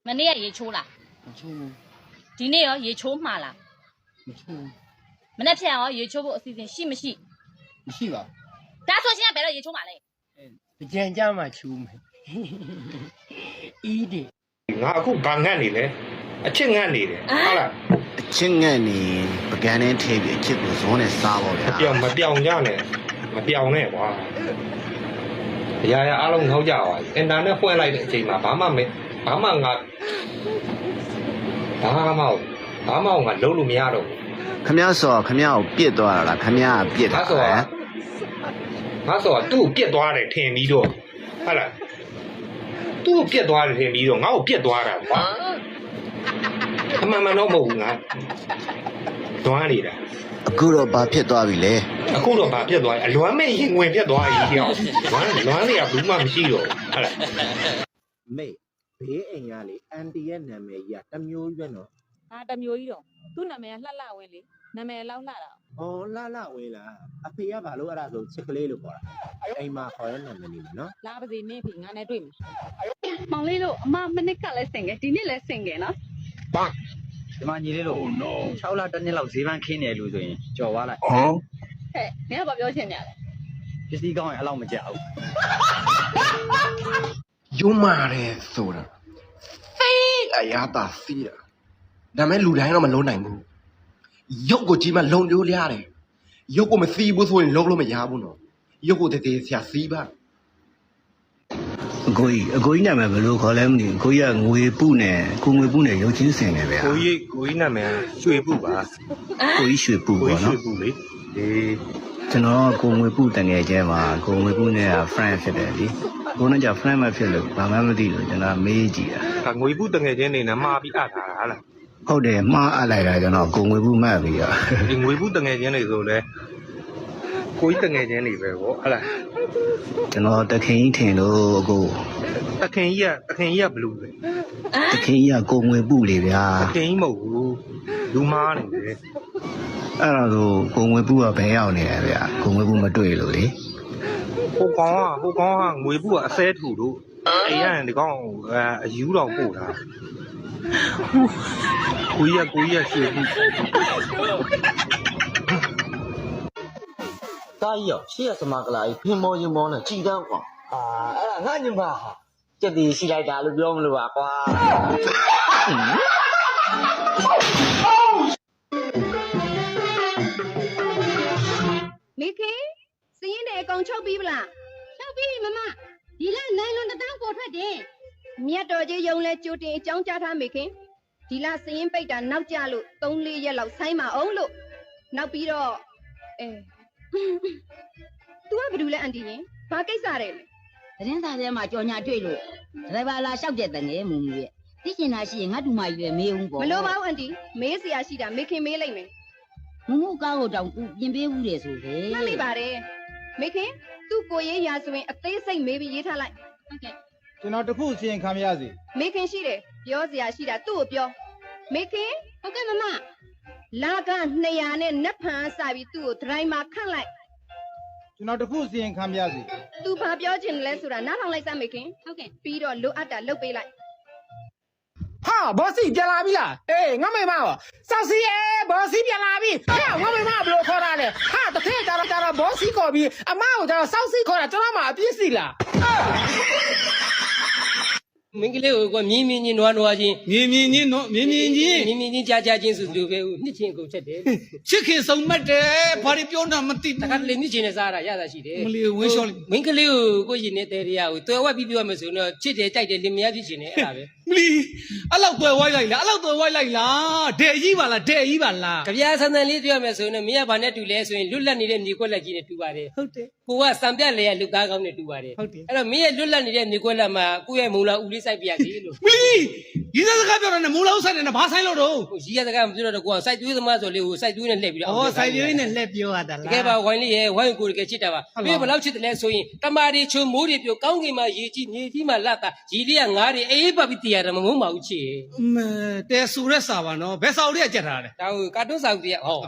မနေ့ကရေချိုးလားမချိုးဘူးဒီနေ့ရောရေချိုးမှာလားမချိုးမနေ့ဖြန်ရောရေချိုးဖို့အစီအစဉ်ရှိမရှိမရှိပါဒါဆိုရှင်ကဘယ်တော့ရေချိုးမှာလဲကြံကြမှာချိုးမယ်အီးတယ်ငါအခုဘာငတ်နေလဲအချစ်ငတ်နေတယ်ဟုတ်လားအချစ်ငတ်နေပကန်းနဲ့ထည့်ပြီးအချစ်ကိုဇောနဲ့စားပါဗျာမပြောင်ကြနဲ့မပြောင်နဲ့ကွာအရာအားလုံးထောက်ကြပါအင်တာနက်ဖွင့်လိုက်တဲ့အချိန်မှာဘာမှငါဘာမှငါလုံးလို့မရတော့ဘူးခမရဆိုခမရကိုပြစ်သွားတာလားခမရကပြစ်တာငါဆိုသူ့ကိုပြစ်သွားတယ်ထင်ပြီးတော့ဟုတ်လားသူ့ကိုပြစ်သွားတယ်ထင်ပြီးတော့ငါ့ကိုပြစ်သွားတာကွာအမှန်တော့မဟုတ်ဘူးငါတွန်းနေတာအခုတော့ဘာဖြစ်သွားပြီလဲအခုတော့ဘာဖြစ်သွားပြီအလွမ်းမဲ့ရင်ဝင်ဖြစ်သွားပြီတယောက်လွမ်းတွေကဘူးမှမရှိတော့ဟုတ်လားမေဘေးအိမ်ကလေအန်တီရဲ့နာမည်ကြီးကတမျိုးရွက်နော်ဟာတမျိုးကြီးတော့သူ့နာမည်ကလှလှဝင်းလေနာမည်လောက်လှတာဩလှဝင်းလားအဖေကဘာလို့အဲ့ဒါဆိုချစ်ကလေးလို့ခေါ်တာအိမ်မှာခေါ်တဲ့နာမည်နေမယ်နော်လာပါစေနင်းဖေငါနဲ့တွေ့မယ်မောင်လေးတို့အမမနစ်ကလည်းဆင်ခဲ့ဒီနေ့လည်းဆင်ခဲ့နော်ဒီမှာညီလေးတို့6လတစ်နှစ်လောက်ဈေးပန်းခင်းနေလို့ဆိုရင်ကြော်သွားလိုက်ဟဲ့မင်းကဘာပြောချင်နေရလဲပစ္စည်းကောင်းရင်အဲ့လောက်မကြဘူးယုံမာတယ်ဆိုတာဖေးအရာတာစီးတာဒါမဲ့လူတိုင်းတော့မလုံးနိုင်ဘူးရုပ်ကိုကြီးမှလုံပြိုးလျားတယ်ရုပ်ကိုမစီးဘူးဆိုရင်လုံးလို့မရဘူးနော်ရုပ်ကိုတည်းဆရာစီးပါအကိုကြီးနာမည်ဘယ်လိုခေါ်လဲမသိဘူးကိုကြီးကငွေပုနဲ့ကိုငွေပုနဲ့ရုပ်ချင်းစင်နေပဲကိုကြီးနာမည်ရွှေပုပါကိုကြီးရွှေပုပေါ့နော်ရွှေပုလေကျွန်တော်ကိုငွေပုတငယ်ချင်းမှာကိုငွေပုနဲ့ friend ဖြစ်တယ်လေကိုနဲ့ကြ friend မဖြစ်လို့ဘာမှမသိလို့ကျွန်တော်မေးကြည့်တာငွေပုတငယ်ချင်းနေနဲ့မှားပြီးအပ်ထားတာဟာလားဟုတ်တယ်မှားအပ်လိုက်တာကျွန်တော်ကိုငွေပုမှတ်ပြီးတော့ဒီငွေပုတငယ်ချင်းတွေဆိုလဲကိုကြီးတငယ်ချင်းတွေပဲဗောဟုတ်လားကျွန်တော်တခင်ကြီးထင်လို့အကိုတခင်ကြီးကဘလူးပဲတခင်ကြီးကကိုငွေပုလေဗျာတခင်ကြီးမဟုတ်ဘူးလူမားနေတယ်အဲ့တော့ကိုငွေပုကဘယ်ရောက်နေလဲဗျာကိုငွေပုမတွေ့လို့လေဟိုကောင်ကငွေပုကအစဲထူလို့အိမ်ရရင်ဒီကောင်အယူတော်ပို့တာကိုကြီးကရွှေပုတာကြီးရောရှေ့ကစမကလာကြီးဖင်မောရင်မောနဲ့ကြည်တန်းကွာအဲ့ဒါငါညမဟာကြက်တီရှိလိုက်တာလို့ပြောမလို့ပါကွာမိခင်စရင်တဲ့အကောင်ချုပ်ပြီးဗလားချုပ်ပြီးပြီမမဒီလနိုင်လွန်1000ပေါ်ထွက်တယ်မြတ်တော်ကြီးယုံလဲကြိုတင်အကြောင်းကြားထားမိခင်ဒီလစရင်ပိတ်တာနောက်ကျလို့3-4ရက်လောက်ဆိုင်းမအောင်လို့နောက်ပြီးတော့तू ကဘာလို့လဲအန်တီရင်ဘာကိစ္စတဲ့လဲသတင်းစာထဲမှာကြော်ညာတွေ့လို့ဒရိုင်ဘာလာလျှောက်တဲ့တငယ်မူမူရဲ့သိချင်တာရှိရင်ငါ့တူမကြီးပဲမေးဦးပေါ့မလို့ပါဘူးအန်တီမေးစရာရှိတာမေခင်မေးလိုက်မယ်မူမူကားကိုတောင်ပြင်ပေးဦးတယ်ဆိုပဲမှတ်မိပါတယ်မေခင်သူ့ကိုရေးရာဆိုရင်အသေးစိတ်မေးပြီးရေးထားလိုက်ဟုတ်ကဲ့ကျွန်တော်တခုစီရင်ခံရစီမေခင်ရှိတယ်ပြောစရာရှိတာသူ့ကိုပြောမေခင်ဟုတ်ကဲ့မမလာက200နဲ့နတ်ဖန်စပြီးသူ့ကိုဒရိုင်မာခန့်လိုက်ကျွန်တော်တခုစီရင်ခံရစီသူဘာပြောချင်လဲဆိုတာနားထောင်လိုက်စမ်းမေခင်ဟုတ်ကဲ့ပြီးတော့လိုအပ်တာလုပ်ပေးလိုက်ဟာဘောစီပြန်လာပြီလားအေးငါမိမရောစောက်စီရဲ့ဘောစီပြန်လာပြီဟဲ့ငါမိမဘယ်လိုခေါ်တာလဲဟာတစ်ထည့်ကြတော့ဘောစီခေါ်ပြီးအမကိုကျတော့စောက်စီခေါ်တာကျွန်တော်မှအပြစ်စီလားမင်းကလေးကိုမြင်းချင်းနွားချင်းမြင်းချင်းကြာချင်းဆိုလိုပဲနှစ်ချင်းကုန်ချက်တယ်ချစ်ခင်ဆုံးမတ်တယ်ဘာတွေပြောတာမသိဘူးတခါတလေနှစ်ချင်းနဲ့စားတာရတာရှိတယ်မလေးဝင်းလျှော်မင်းကလေးကိုရင်နဲ့တဲတရားကိုတွယ်ဝက်ပြီးပြောမယ်ဆိုတော့ချစ်တယ်ကြိုက်တယ်လင်မယားဖြစ်ရှင်တယ်အဲ့ဒါပဲမလီအဲ့လောက်တွယ်ဝိုင်းလိုက်လားဒဲကြီးပါလားကြပြားဆန်းဆန်းလေးပြောမယ်ဆိုရင်မင်းကဘာနဲ့တူလဲဆိုရင်လွတ်လပ်နေတဲ့နေကွက်လက်ကြီးနဲ့တူပါတယ်ဟုတ်တယ်ကိုကစံပြလေရလူသားကောင်းနဲ့တူပါတယ်ဟုတ်တယ်အဲ့တော့မင်းရဲ့လွတ်လပ်နေတဲ့နေကွက်လက်မှာကိုယ့်ရဲ့မုံလာဦးလေးစိုက်ပြရစီလို့မလီဒီစကားပြောတာနဲ့မိုးလောက်ဆိုင်နေဘာဆိုင်လို့တော့ရီးရစကားမပြောတော့ကိုကစိုက်သွေးသမားဆိုလေကိုစိုက်သွေးနဲ့လှည့်ပြီးတော့စိုက်သွေးနဲ့လှည့်ပြောရတာလားတကယ်ပါဝိုင်းလေးရဲ့ဝိုင်းကိုတကယ်ချစ်တာပါမင်းဘယ်လောက်ချစ်တယ်လဲဆိုရင်တမာတွေချုံမိုးတွေပြောကောင်းကင်မှာရေကြီးမြေကြီးမှာလက်တာရီးလေးကငါးတွေအေးပတ်ပြီးတည်ရတယ်မငုံပါဘူးချစ်တဲဆူရက်စာပါနော်ဘယ်စာအုပ်တွေကကြက်ထားတယ်ဒါကိုကာတွန်းစာအုပ်တွေကဟော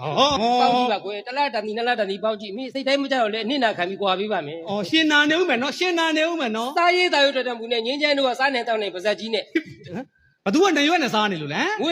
ပေါင်းကြည့်ပါကွယ်တလားတန်ဒီနလားတန်ဒီပေါင်းကြည့်မင်းစိတ်တိုင်းမကြောက်လေအနစ်နာခံပြီးကြွားပေးပါမယ်ရှင်နာနေဦးမယ်နော်စားရေးတာရုပ်တော်တံဘူးနဲ့ငင်းချမ်းတို့ကစားနေတောင်းနေပါဇက်ကြီးနဲ့ ဘသူကနေရွက်နဲ့စားနေလို့လဲ ငွေ